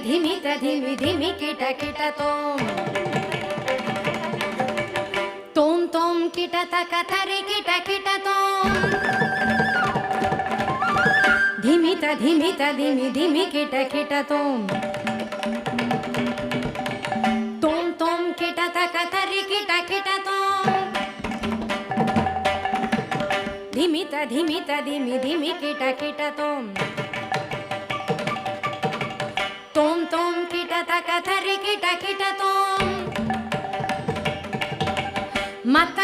ಧಿಮಿತ ಧಿಮಿ ಧಿಮಿ ಕಿಟ ಕಿಟ ತೋಂ ತೋಂ ತೋಂ ಕಿಟ ತಕ ತರಿ ಕಿಟ ಕಿಟ ತೋಂ ಧಿಮಿತ ಧಿಮಿತ ಧಿಮಿ ಧಿಮಿ ಕಿಟ ಕಿಟ ತೋಂ ತೋಂ ತೋಂ ಕಿಟ ತಕ ತರಿ ಕಿಟ ಕಿಟ ತೋಂ ಧಿಮಿತ ಧಿಮಿತ ಧಿಮಿ ಧಿಮಿ ಕಿಟ ಕಿಟ ತೋಂ ತೋಂ ತೋಂ ಕಿಟ ತಕ ತರಿ ಕಿಟ ಕಿಟ ತೋಂ ಮತ್ತ